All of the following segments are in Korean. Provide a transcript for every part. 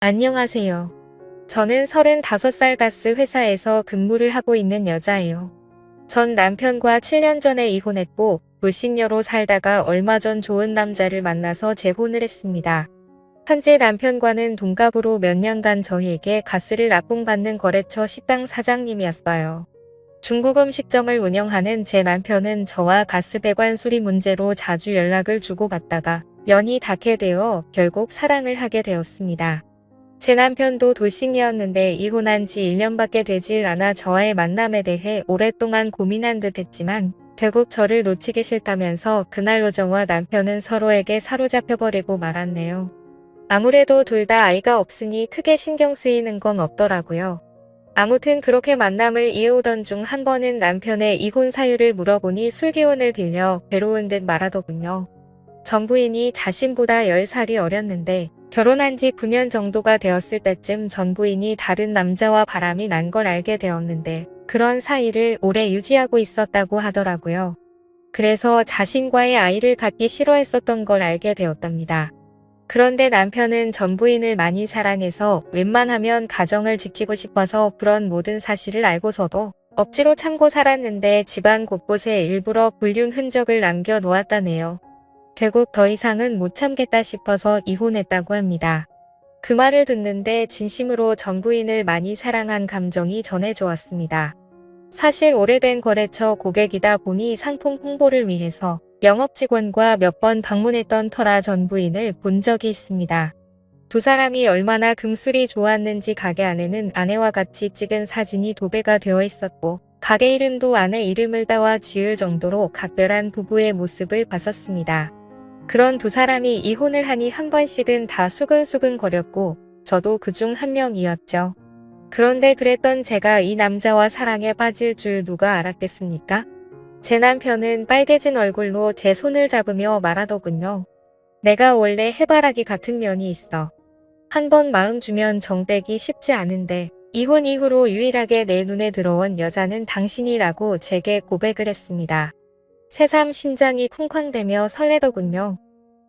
안녕하세요. 저는 35살 가스 회사에서 근무를 하고 있는 여자예요. 전 남편과 7년 전에 이혼했고 불신녀로 살다가 얼마 전 좋은 남자를 만나서 재혼을 했습니다. 현재 남편과는 동갑으로 몇 년간 저희에게 가스를 납품받는 거래처 식당 사장님이었어요. 중국 음식점을 운영하는 제 남편은 저와 가스 배관 수리 문제로 자주 연락을 주고받다가 연이 닿게 되어 결국 사랑을 하게 되었습니다. 제 남편도 돌싱이었는데 이혼한 지 1년밖에 되질 않아 저와의 만남에 대해 오랫동안 고민한 듯 했지만 결국 저를 놓치기 싫다면서 그날로 저와 남편은 서로에게 사로잡혀버리고 말았네요. 아무래도 둘 다 아이가 없으니 크게 신경 쓰이는 건 없더라고요. 아무튼 그렇게 만남을 이어오던 중 한 번은 남편의 이혼 사유를 물어보니 술기운을 빌려 괴로운 듯 말하더군요. 전 부인이 자신보다 10살이 어렸는데 결혼한 지 9년 정도가 되었을 때쯤 전 부인이 다른 남자와 바람이 난 걸 알게 되었는데 그런 사이를 오래 유지하고 있었다고 하더라고요. 그래서 자신과의 아이를 갖기 싫어했었던 걸 알게 되었답니다. 그런데 남편은 전 부인을 많이 사랑해서 웬만하면 가정을 지키고 싶어서 그런 모든 사실을 알고서도 억지로 참고 살았는데 집안 곳곳에 일부러 불륜 흔적을 남겨 놓았다네요. 결국 더 이상은 못 참겠다 싶어서 이혼했다고 합니다. 그 말을 듣는데 진심으로 전 부인을 많이 사랑한 감정이 전해져 왔습니다. 사실 오래된 거래처 고객이다 보니 상품 홍보를 위해서 영업 직원과 몇 번 방문했던 터라 전 부인을 본 적이 있습니다. 두 사람이 얼마나 금술이 좋았는지 가게 안에는 아내와 같이 찍은 사진이 도배가 되어 있었고 가게 이름도 아내 이름을 따와 지을 정도로 각별한 부부의 모습을 봤었습니다. 그런 두 사람이 이혼을 하니 한 번씩은 다 수근수근 거렸고 저도 그중 한 명이었죠. 그런데 그랬던 제가 이 남자와 사랑에 빠질 줄 누가 알았겠습니까? 제 남편은 빨개진 얼굴로 제 손을 잡으며 말하더군요. 내가 원래 해바라기 같은 면이 있어. 한 번 마음 주면 정떼기 쉽지 않은데 이혼 이후로 유일하게 내 눈에 들어온 여자는 당신이라고 제게 고백을 했습니다. 새삼 심장이 쿵쾅대며 설레더군요.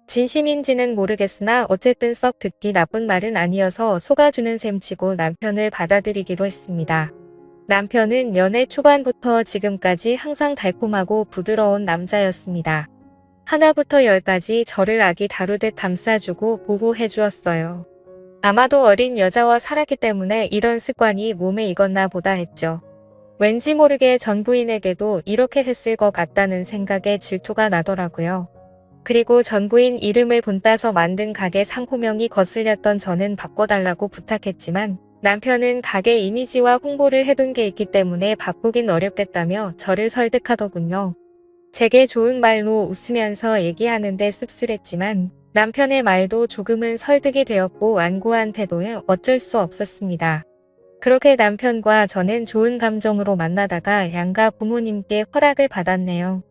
진심인지는 모르겠으나 어쨌든 썩 듣기 나쁜 말은 아니어서 속아주는 셈치고 남편을 받아들이기로 했습니다. 남편은 연애 초반부터 지금까지 항상 달콤하고 부드러운 남자였습니다. 하나부터 열까지 저를 아기 다루듯 감싸주고 보호해 주었어요. 아마도 어린 여자와 살았기 때문에 이런 습관이 몸에 익었나 보다 했죠. 왠지 모르게 전 부인에게도 이렇게 했을 것 같다는 생각에 질투가 나더라고요. 그리고 전 부인 이름을 본따서 만든 가게 상호명이 거슬렸던 저는 바꿔달라고 부탁했지만 남편은 가게 이미지와 홍보를 해둔 게 있기 때문에 바꾸긴 어렵겠다며 저를 설득하더군요. 제게 좋은 말로 웃으면서 얘기하는데 씁쓸했지만 남편의 말도 조금은 설득이 되었고 완고한 태도에 어쩔 수 없었습니다. 그렇게 남편과 저는 좋은 감정으로 만나다가 양가 부모님께 허락을 받았네요.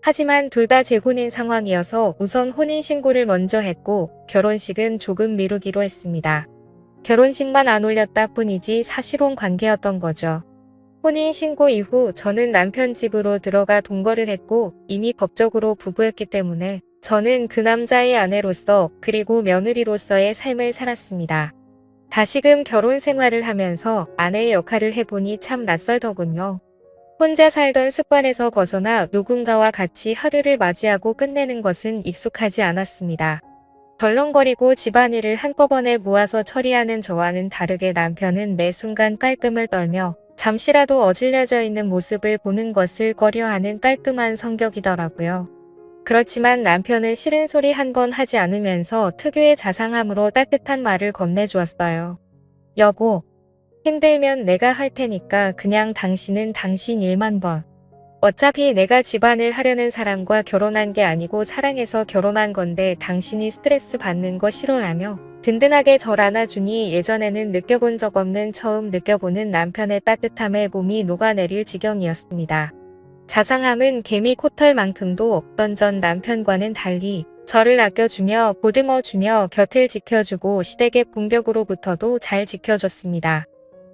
하지만 둘 다 재혼인 상황이어서 우선 혼인신고를 먼저 했고 결혼식은 조금 미루기로 했습니다. 결혼식만 안 올렸다 뿐이지 사실혼 관계였던 거죠. 혼인신고 이후 저는 남편 집으로 들어가 동거를 했고 이미 법적으로 부부였기 때문에 저는 그 남자의 아내로서 그리고 며느리로서의 삶을 살았습니다. 다시금 결혼 생활을 하면서 아내의 역할을 해보니 참 낯설더군요. 혼자 살던 습관에서 벗어나 누군가와 같이 하루를 맞이하고 끝내는 것은 익숙하지 않았습니다. 덜렁거리고 집안일을 한꺼번에 모아서 처리하는 저와는 다르게 남편은 매 순간 깔끔을 떨며 잠시라도 어질려져 있는 모습을 보는 것을 꺼려하는 깔끔한 성격이더라고요. 그렇지만 남편은 싫은 소리 한 번 하지 않으면서 특유의 자상함으로 따뜻한 말을 건네주었어요. 여보, 힘들면 내가 할 테니까 그냥 당신은 당신 일만 봐. 어차피 내가 집안을 하려는 사람과 결혼한 게 아니고 사랑해서 결혼한 건데 당신이 스트레스 받는 거 싫어하며 든든하게 절 안아주니 예전에는 느껴본 적 없는 처음 느껴보는 남편의 따뜻함에 몸이 녹아내릴 지경이었습니다. 자상함은 개미 코털만큼도 없던 전 남편과는 달리 저를 아껴주며 보듬어주며 곁을 지켜주고 시댁의 공격으로부터도 잘 지켜줬습니다.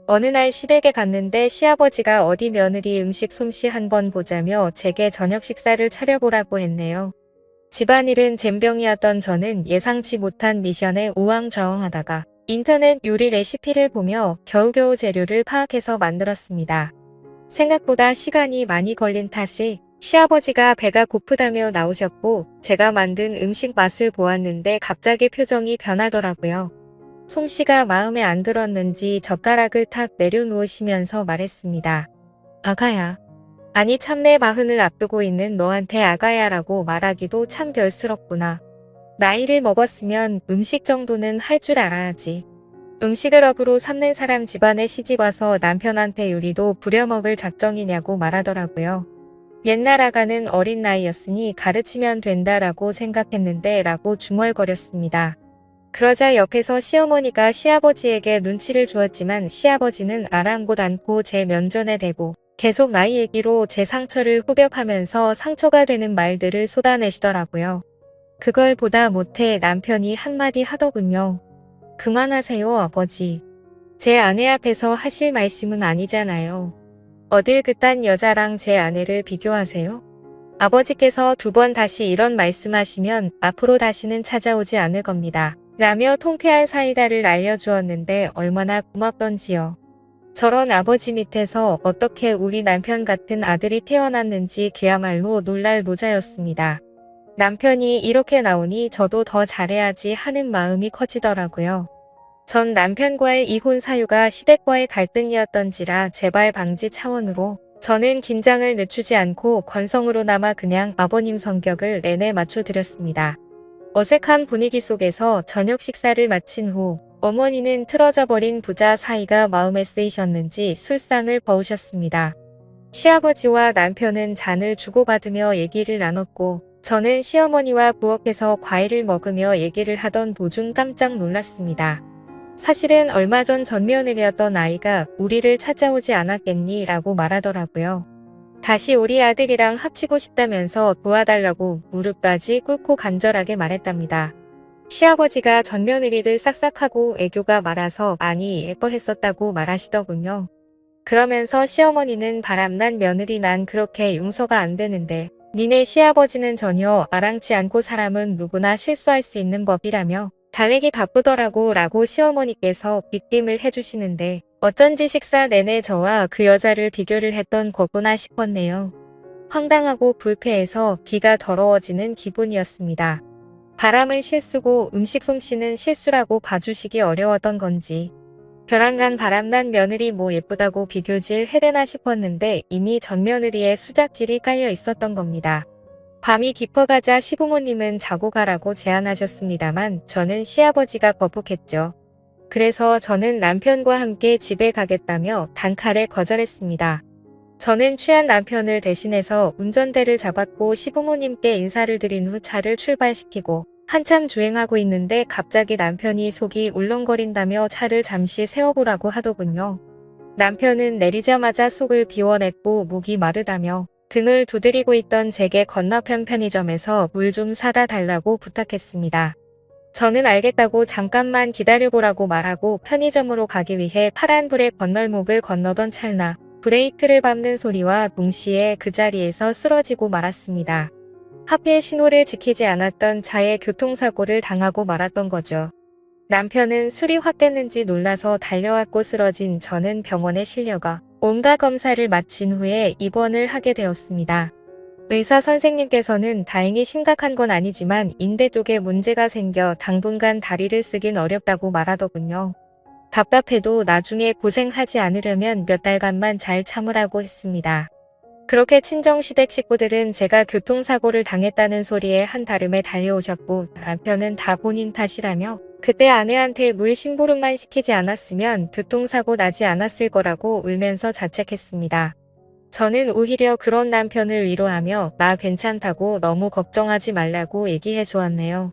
어느 날 시댁에 갔는데 시아버지가 어디 며느리 음식 솜씨 한번 보자며 제게 저녁 식사를 차려보라고 했네요. 집안일은 젬병이었던 저는 예상치 못한 미션에 우왕좌왕하다가 인터넷 요리 레시피를 보며 겨우겨우 재료를 파악해서 만들었습니다. 생각보다 시간이 많이 걸린 탓에 시아버지가 배가 고프다며 나오셨고 제가 만든 음식 맛을 보았는데 갑자기 표정이 변하더라고요. 솜씨가 마음에 안 들었는지 젓가락을 탁 내려놓으시면서 말했습니다. 아가야. 아니 참내 마흔을 앞두고 있는 너한테 아가야라고 말하기도 참 별스럽구나. 나이를 먹었으면 음식 정도는 할 줄 알아야지. 음식을 업으로 삼는 사람 집안에 시집와서 남편한테 요리도 부려먹을 작정이냐고 말하더라고요. 옛날 아가는 어린 나이였으니 가르치면 된다라고 생각했는데 라고 중얼거렸습니다. 그러자 옆에서 시어머니가 시아버지에게 눈치를 주었지만 시아버지는 아랑곳 않고 제 면전에 대고 계속 나이 얘기로 제 상처를 후벼파면서 상처가 되는 말들을 쏟아내시더라고요. 그걸 보다 못해 남편이 한마디 하더군요. 그만하세요, 아버지. 제 아내 앞에서 하실 말씀은 아니잖아요. 어딜 그딴 여자랑 제 아내를 비교하세요? 아버지께서 2번 다시 이런 말씀하시면 앞으로 다시는 찾아오지 않을 겁니다. 라며 통쾌한 사이다를 알려주었는데 얼마나 고맙던지요. 저런 아버지 밑에서 어떻게 우리 남편 같은 아들이 태어났는지 그야말로 놀랄 노자였습니다. 남편이 이렇게 나오니 저도 더 잘해야지 하는 마음이 커지더라고요. 전 남편과의 이혼 사유가 시댁과의 갈등이었던지라 재발 방지 차원으로 저는 긴장을 늦추지 않고 건성으로나마 그냥 아버님 성격을 내내 맞춰드렸습니다. 어색한 분위기 속에서 저녁 식사를 마친 후 어머니는 틀어져 버린 부자 사이가 마음에 쓰이셨는지 술상을 버우셨습니다. 시아버지와 남편은 잔을 주고받으며 얘기를 나눴고 저는 시어머니와 부엌에서 과일을 먹으며 얘기를 하던 도중 깜짝 놀랐습니다. 사실은 얼마 전 전며느리였던 아이가 우리를 찾아오지 않았겠니? 라고 말하더라고요. 다시 우리 아들이랑 합치고 싶다면서 도와달라고 무릎까지 꿇고 간절하게 말했답니다. 시아버지가 전며느리를 싹싹하고 애교가 많아서 많이 예뻐했었다고 말하시더군요. 그러면서 시어머니는 바람난 며느리 난 그렇게 용서가 안 되는데 니네 시아버지는 전혀 아랑치 않고 사람은 누구나 실수할 수 있는 법이라며 달래기 바쁘더라고 라고 시어머니께서 빗김을 해주시는데 어쩐지 식사 내내 저와 그 여자를 비교를 했던 거구나 싶었네요. 황당하고 불쾌해서 귀가 더러워지는 기분이었습니다. 바람은 실수고 음식 솜씨는 실수라고 봐주시기 어려웠던 건지 벼랑간 바람난 며느리 뭐 예쁘다고 비교질 해대나 싶었는데 이미 전며느리의 수작질이 깔려 있었던 겁니다. 밤이 깊어가자 시부모님은 자고 가라고 제안하셨습니다만 저는 시아버지가 거북했죠. 그래서 저는 남편과 함께 집에 가겠다며 단칼에 거절했습니다. 저는 취한 남편을 대신해서 운전대를 잡았고 시부모님께 인사를 드린 후 차를 출발시키고 한참 주행하고 있는데 갑자기 남편이 속이 울렁거린다며 차를 잠시 세워보라고 하더군요. 남편은 내리자마자 속을 비워냈고 목이 마르다며 등을 두드리고 있던 제게 건너편 편의점에서 물 좀 사다 달라고 부탁했습니다. 저는 알겠다고 잠깐만 기다려보라고 말하고 편의점으로 가기 위해 파란불의 건널목을 건너던 찰나 브레이크를 밟는 소리와 동시에 그 자리에서 쓰러지고 말았습니다. 하필 신호를 지키지 않았던 차에 교통사고를 당하고 말았던 거죠. 남편은 술이 확 깼는지 놀라서 달려왔고 쓰러진 저는 병원에 실려가 온갖 검사를 마친 후에 입원을 하게 되었습니다. 의사 선생님께서는 다행히 심각한 건 아니지만 인대 쪽에 문제가 생겨 당분간 다리를 쓰긴 어렵다고 말하더군요. 답답해도 나중에 고생하지 않으려면 몇 달간만 잘 참으라고 했습니다. 그렇게 친정시댁 식구들은 제가 교통사고를 당했다는 소리에 한달음에 달려오셨고 남편은 다 본인 탓이라며 그때 아내한테 물 심부름만 시키지 않았으면 교통사고 나지 않았을 거라고 울면서 자책했습니다. 저는 오히려 그런 남편을 위로하며 나 괜찮다고 너무 걱정하지 말라고 얘기해 주었네요.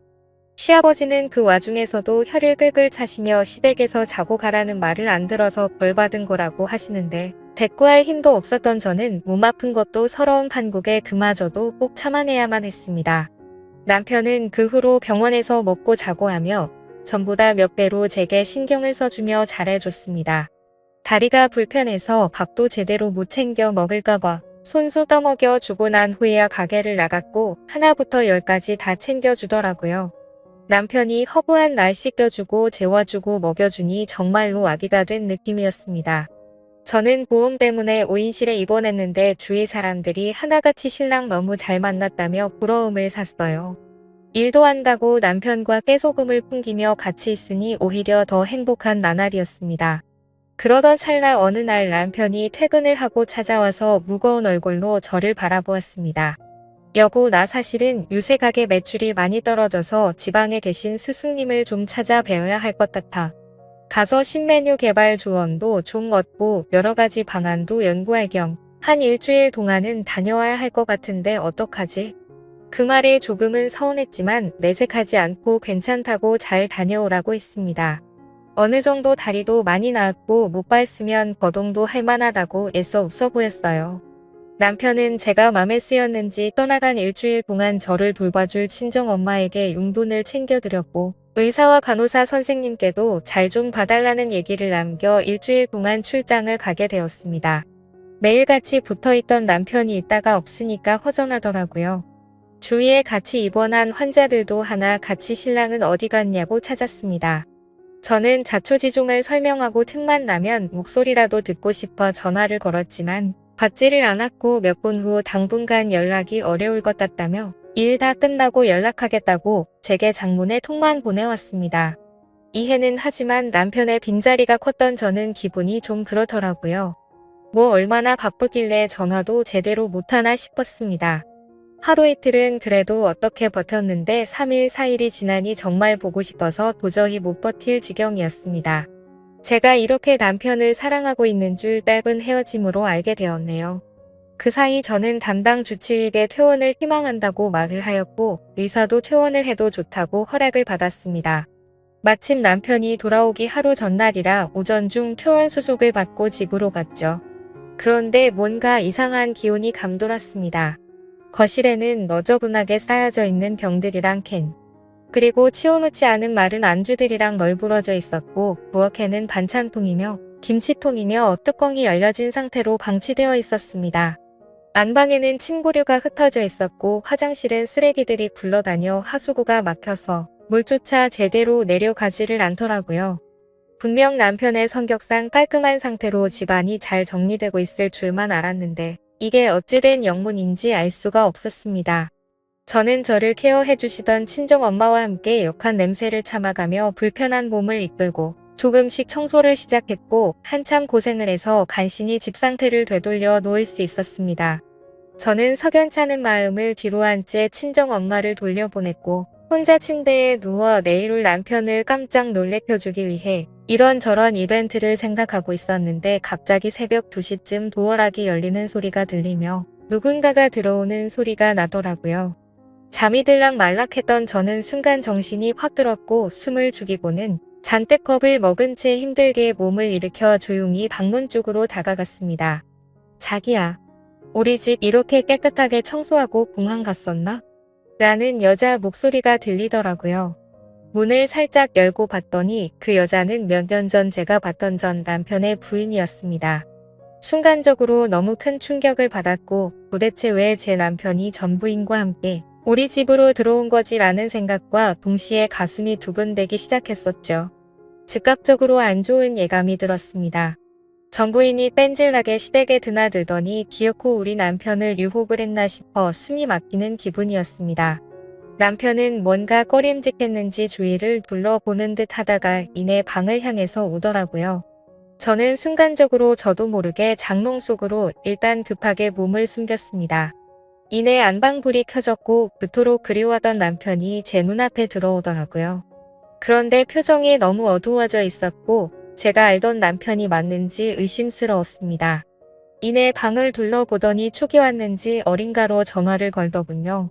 시아버지는 그 와중에서도 혀를 끌끌 차시며 시댁에서 자고 가라는 말을 안 들어서 벌 받은 거라고 하시는데 대꾸할 힘도 없었던 저는 몸 아픈 것도 서러운 판국에 그마저도 꼭 참아내야만 했습니다. 남편은 그 후로 병원에서 먹고 자고 하며 전보다 몇 배로 제게 신경을 써주며 잘해줬습니다. 다리가 불편해서 밥도 제대로 못 챙겨 먹을까봐 손수 떠먹여 주고 난 후에야 가게를 나갔고 하나부터 10까지 다 챙겨주더라고요. 남편이 허브한 날 씻겨주고 재워주고 먹여주니 정말로 아기가 된 느낌이었습니다. 저는 보험 때문에 오인실에 입원했는데 주위 사람들이 하나같이 신랑 너무 잘 만났다며 부러움을 샀어요. 일도 안 가고 남편과 깨소금을 풍기며 같이 있으니 오히려 더 행복한 나날이었습니다. 그러던 찰나 어느 날 남편이 퇴근을 하고 찾아와서 무거운 얼굴로 저를 바라보았습니다. 여보, 나 사실은 요새 가게 매출이 많이 떨어져서 지방에 계신 스승님을 좀 찾아뵈어야 할 것 같아. 가서 신메뉴 개발 조언도 좀 얻고 여러 가지 방안도 연구할 겸 한 일주일 동안은 다녀와야 할 것 같은데 어떡하지? 그 말에 조금은 서운했지만 내색하지 않고 괜찮다고 잘 다녀오라고 했습니다. 어느 정도 다리도 많이 나았고 못 밟으면 거동도 할 만하다고 애써 웃어 보였어요. 남편은 제가 맘에 쓰였는지 떠나간 일주일 동안 저를 돌봐줄 친정엄마에게 용돈을 챙겨드렸고 의사와 간호사 선생님께도 잘 좀 봐달라는 얘기를 남겨 일주일 동안 출장을 가게 되었습니다. 매일같이 붙어있던 남편이 있다가 없으니까 허전하더라고요. 주위에 같이 입원한 환자들도 하나 같이 신랑은 어디 갔냐고 찾았습니다. 저는 자초지종을 설명하고 틈만 나면 목소리라도 듣고 싶어 전화를 걸었지만 받지를 않았고 몇 분 후 당분간 연락이 어려울 것 같다며 일 다 끝나고 연락하겠다고 제게 장문의 톡만 보내왔습니다. 이해는 하지만 남편의 빈자리가 컸던 저는 기분이 좀 그렇더라고요. 뭐 얼마나 바쁘길래 전화도 제대로 못하나 싶었습니다. 하루 이틀은 그래도 어떻게 버텼는데 3일 4일이 지나니 정말 보고 싶어서 도저히 못 버틸 지경이었습니다. 제가 이렇게 남편을 사랑하고 있는 줄 짧은 헤어짐으로 알게 되었네요. 그 사이 저는 담당 주치의에게 퇴원을 희망한다고 말을 하였고 의사도 퇴원을 해도 좋다고 허락을 받았습니다. 마침 남편이 돌아오기 하루 전날이라 오전 중 퇴원 수속을 받고 집으로 갔죠. 그런데 뭔가 이상한 기운이 감돌았습니다. 거실에는 너저분하게 쌓여져 있는 병들이랑 캔, 그리고 치워놓지 않은 마른 안주들이랑 널브러져 있었고 부엌에는 반찬통이며 김치통이며 뚜껑이 열려진 상태로 방치되어 있었습니다. 안방에는 침구류가 흩어져 있었고 화장실엔 쓰레기들이 굴러다녀 하수구가 막혀서 물조차 제대로 내려가지를 않더라고요. 분명 남편의 성격상 깔끔한 상태로 집안이 잘 정리되고 있을 줄만 알았는데 이게 어찌된 영문인지 알 수가 없었습니다. 저는 저를 케어해주시던 친정엄마와 함께 역한 냄새를 참아가며 불편한 몸을 이끌고 조금씩 청소를 시작했고 한참 고생을 해서 간신히 집 상태를 되돌려 놓을 수 있었습니다. 저는 석연찮은 마음을 뒤로 한 채 친정엄마를 돌려보냈고 혼자 침대에 누워 내일 올 남편을 깜짝 놀래켜주기 위해 이런저런 이벤트를 생각하고 있었는데 갑자기 새벽 2시쯤 도어락이 열리는 소리가 들리며 누군가가 들어오는 소리가 나더라고요. 잠이 들락 말락했던 저는 순간 정신이 확 들었고 숨을 죽이고는 잔뜩 겁을 먹은 채 힘들게 몸을 일으켜 조용히 방문 쪽으로 다가갔습니다. 자기야, 우리 집 이렇게 깨끗하게 청소하고 공항 갔었나? 라는 여자 목소리가 들리더라고요. 문을 살짝 열고 봤더니 그 여자는 몇 년 전 제가 봤던 전 남편의 부인이었습니다. 순간적으로 너무 큰 충격을 받았고 도대체 왜 제 남편이 전 부인과 함께 우리 집으로 들어온 거지라는 생각과 동시에 가슴이 두근대기 시작했었죠. 즉각적으로 안 좋은 예감이 들었습니다. 전 부인이 뺀질나게 시댁에 드나들더니 기어코 우리 남편을 유혹을 했나 싶어 숨이 막히는 기분이었습니다. 남편은 뭔가 꺼림직했는지 주위를 둘러보는 듯 하다가 이내 방을 향해서 오더라고요. 저는 순간적으로 저도 모르게 장롱 속으로 일단 급하게 몸을 숨겼습니다. 이내 안방불이 켜졌고 그토록 그리워하던 남편이 제 눈앞에 들어오더라고요. 그런데 표정이 너무 어두워져 있었고 제가 알던 남편이 맞는지 의심스러웠습니다. 이내 방을 둘러보더니 촉이 왔는지 어딘가로 전화를 걸더군요.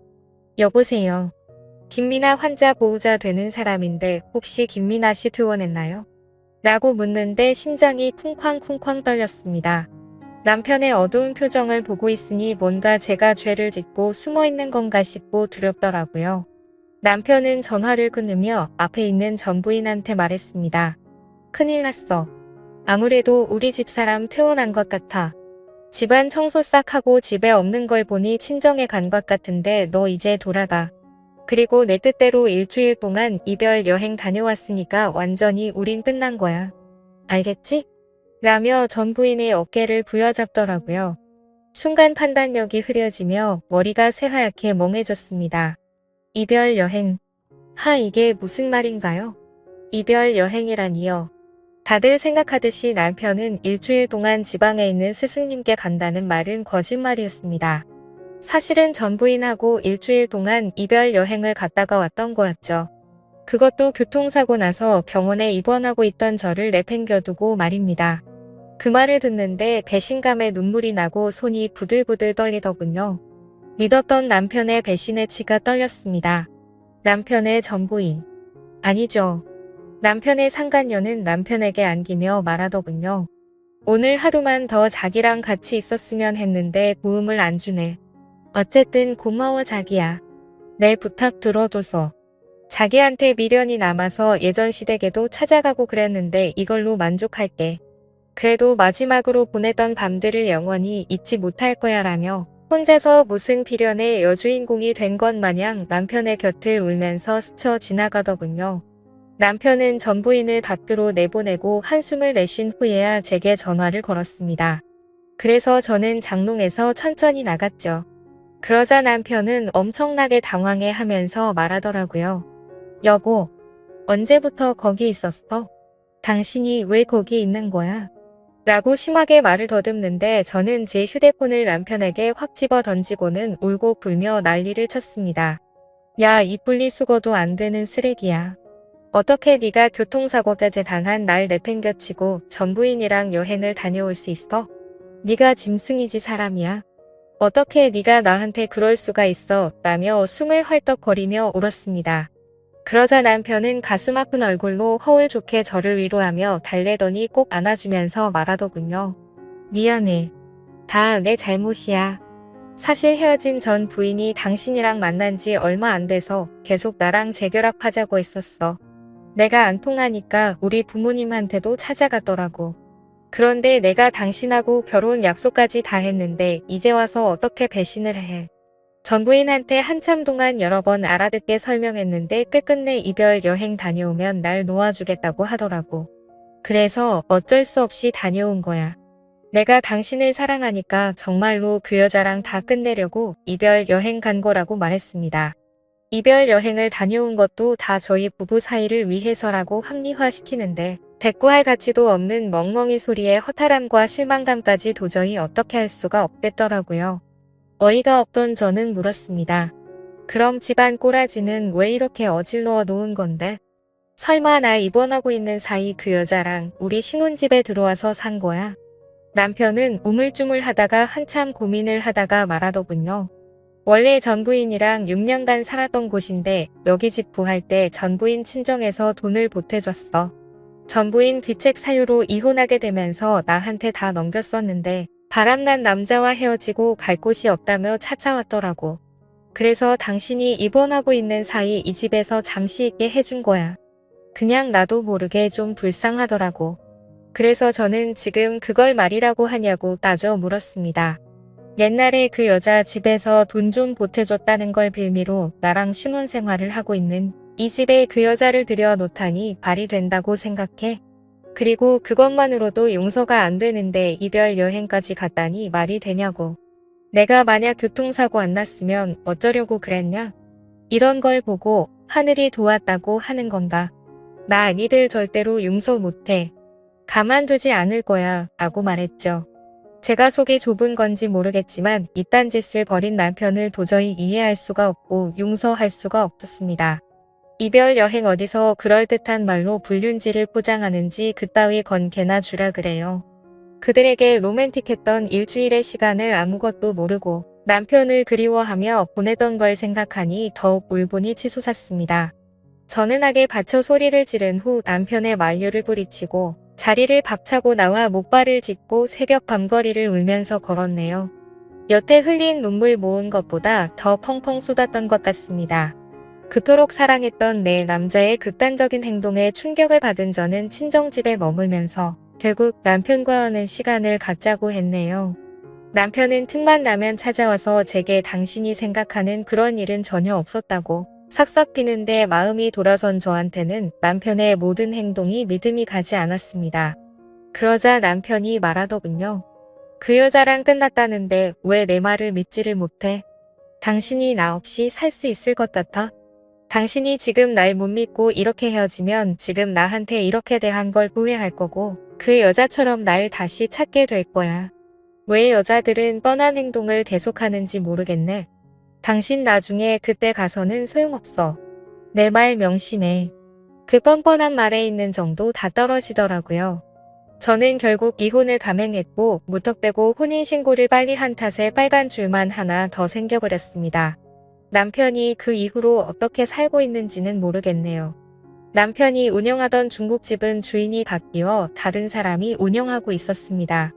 여보세요. 김미나 환자 보호자 되는 사람인데 혹시 김미나 씨 퇴원했나요? 라고 묻는데 심장이 쿵쾅쿵쾅 떨렸습니다. 남편의 어두운 표정을 보고 있으니 뭔가 제가 죄를 짓고 숨어있는 건가 싶고 두렵더라고요. 남편은 전화를 끊으며 앞에 있는 전 부인한테 말했습니다. 큰일 났어. 아무래도 우리 집사람 퇴원한 것 같아. 집안 청소 싹 하고 집에 없는 걸 보니 친정에 간 것 같은데 너 이제 돌아가. 그리고 내 뜻대로 일주일 동안 이별 여행 다녀왔으니까 완전히 우린 끝난 거야. 알겠지? 라며 전 부인의 어깨를 부여잡더라고요. 순간 판단력이 흐려지며 머리가 새하얗게 멍해졌습니다. 이별 여행. 이게 무슨 말인가요? 이별 여행이라니요. 다들 생각하듯이 남편은 일주일 동안 지방에 있는 스승님께 간다는 말은 거짓말이었습니다. 사실은 전 부인하고 일주일 동안 이별 여행을 갔다가 왔던 거였죠. 그것도 교통사고 나서 병원에 입원하고 있던 저를 내팽겨두고 말입니다. 그 말을 듣는데 배신감에 눈물이 나고 손이 부들부들 떨리더군요. 믿었던 남편의 배신의 치가 떨렸습니다. 남편의 전 부인. 아니죠. 남편의 상간녀는 남편에게 안기며 말하더군요. 오늘 하루만 더 자기랑 같이 있었으면 했는데 도움을 안 주네. 어쨌든 고마워 자기야. 내 부탁 들어줘서. 자기한테 미련이 남아서 예전 시댁에도 찾아가고 그랬는데 이걸로 만족할게. 그래도 마지막으로 보내던 밤들을 영원히 잊지 못할 거야 라며 혼자서 무슨 비련의 여주인공이 된 것 마냥 남편의 곁을 울면서 스쳐 지나가더군요. 남편은 전 부인을 밖으로 내보내고 한숨을 내쉰 후에야 제게 전화를 걸었습니다. 그래서 저는 장롱에서 천천히 나갔죠. 그러자 남편은 엄청나게 당황해 하면서 말하더라고요. 여보, 언제부터 거기 있었어? 당신이 왜 거기 있는 거야? 라고 심하게 말을 더듬는데 저는 제 휴대폰을 남편에게 확 집어 던지고는 울고 불며 난리를 쳤습니다. 야, 이 분리수거도 안 되는 쓰레기야. 어떻게 네가 교통사고자재 당한 날 내팽겨치고 전 부인이랑 여행을 다녀올 수 있어? 네가 짐승이지 사람이야. 어떻게 네가 나한테 그럴 수가 있어? 라며 숨을 헐떡거리며 울었습니다. 그러자 남편은 가슴 아픈 얼굴로 허울 좋게 저를 위로하며 달래더니 꼭 안아주면서 말하더군요. 미안해. 다 내 잘못이야. 사실 헤어진 전 부인이 당신이랑 만난 지 얼마 안 돼서 계속 나랑 재결합하자고 했었어. 내가 안 통하니까 우리 부모님한테도 찾아갔더라고. 그런데 내가 당신하고 결혼 약속까지 다 했는데 이제 와서 어떻게 배신을 해. 전 부인한테 한참 동안 여러 번 알아듣게 설명했는데 끝끝내 이별 여행 다녀오면 날 놓아주겠다고 하더라고. 그래서 어쩔 수 없이 다녀온 거야. 내가 당신을 사랑하니까 정말로 그 여자랑 다 끝내려고 이별 여행 간 거라고 말했습니다. 이별 여행을 다녀온 것도 다 저희 부부 사이를 위해서라고 합리화시키는데 대꾸할 가치도 없는 멍멍이 소리에 허탈함과 실망감까지 도저히 어떻게 할 수가 없겠더라고요. 어이가 없던 저는 물었습니다. 그럼 집안 꼬라지는 왜 이렇게 어질러워 놓은 건데? 설마 나 입원하고 있는 사이 그 여자랑 우리 신혼집에 들어와서 산 거야? 남편은 우물쭈물 하다가 한참 고민을 하다가 말하더군요. 원래 전 부인이랑 6년간 살았던 곳인데 여기 집 구할 때 전 부인 친정에서 돈을 보태줬어. 전 부인 귀책 사유로 이혼하게 되면서 나한테 다 넘겼었는데 바람난 남자와 헤어지고 갈 곳이 없다며 찾아왔더라고. 그래서 당신이 입원하고 있는 사이 이 집에서 잠시 있게 해준 거야. 그냥 나도 모르게 좀 불쌍하더라고. 그래서 저는 지금 그걸 말이라고 하냐고 따져 물었습니다. 옛날에 그 여자 집에서 돈 좀 보태줬다는 걸 빌미로 나랑 신혼생활을 하고 있는 이 집에 그 여자를 들여놓다니 말이 된다고 생각해? 그리고 그것만으로도 용서가 안 되는데 이별 여행까지 갔다니 말이 되냐고. 내가 만약 교통사고 안 났으면 어쩌려고 그랬냐? 이런 걸 보고 하늘이 도왔다고 하는 건가? 나 니들 절대로 용서 못해. 가만두지 않을 거야 라고 말했죠. 제가 속이 좁은 건지 모르겠지만 이딴 짓을 벌인 남편을 도저히 이해할 수가 없고 용서할 수가 없었습니다. 이별 여행 어디서 그럴듯한 말로 불륜지를 포장하는지 그따위 건 개나 주라 그래요. 그들에게 로맨틱했던 일주일의 시간을 아무것도 모르고 남편을 그리워하며 보내던 걸 생각하니 더욱 울분이 치솟았습니다. 전은하게 받쳐 소리를 지른 후 남편의 만류를 뿌리치고 자리를 박차고 나와 목발을 짚고 새벽 밤거리를 울면서 걸었네요. 여태 흘린 눈물 모은 것보다 더 펑펑 쏟았던 것 같습니다. 그토록 사랑했던 내 남자의 극단적인 행동에 충격을 받은 저는 친정집에 머물면서 결국 남편과 하는 시간을 갖자고 했네요. 남편은 틈만 나면 찾아와서 제게 당신이 생각하는 그런 일은 전혀 없었다고 삭삭 피는데 마음이 돌아선 저한테는 남편의 모든 행동이 믿음이 가지 않았습니다. 그러자 남편이 말하더군요. 그 여자랑 끝났다는데 왜 내 말을 믿지를 못해? 당신이 나 없이 살 수 있을 것 같아? 당신이 지금 날 못 믿고 이렇게 헤어지면 지금 나한테 이렇게 대한 걸 후회할 거고 그 여자처럼 날 다시 찾게 될 거야. 왜 여자들은 뻔한 행동을 계속하는지 모르겠네. 당신 나중에 그때 가서는 소용없어. 내 말 명심해. 그 뻔뻔한 말에 있는 정도 다 떨어지더라고요. 저는 결국 이혼을 감행했고 무턱대고 혼인신고를 빨리 한 탓에 빨간 줄만 하나 더 생겨버렸습니다. 남편이 그 이후로 어떻게 살고 있는지는 모르겠네요. 남편이 운영하던 중국집은 주인이 바뀌어 다른 사람이 운영하고 있었습니다.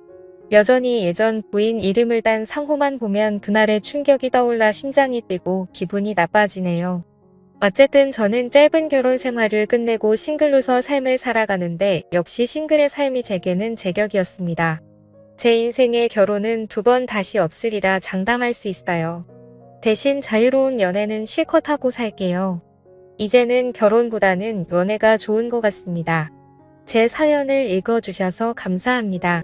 여전히 예전 부인 이름을 딴 상호만 보면 그날의 충격이 떠올라 심장이 뛰고 기분이 나빠지네요. 어쨌든 저는 짧은 결혼 생활을 끝내고 싱글로서 삶을 살아가는데 역시 싱글의 삶이 제게는 제격이었습니다. 제 인생의 결혼은 2번 다시 없으리라 장담할 수 있어요. 대신 자유로운 연애는 실컷 하고 살게요. 이제는 결혼보다는 연애가 좋은 것 같습니다. 제 사연을 읽어주셔서 감사합니다.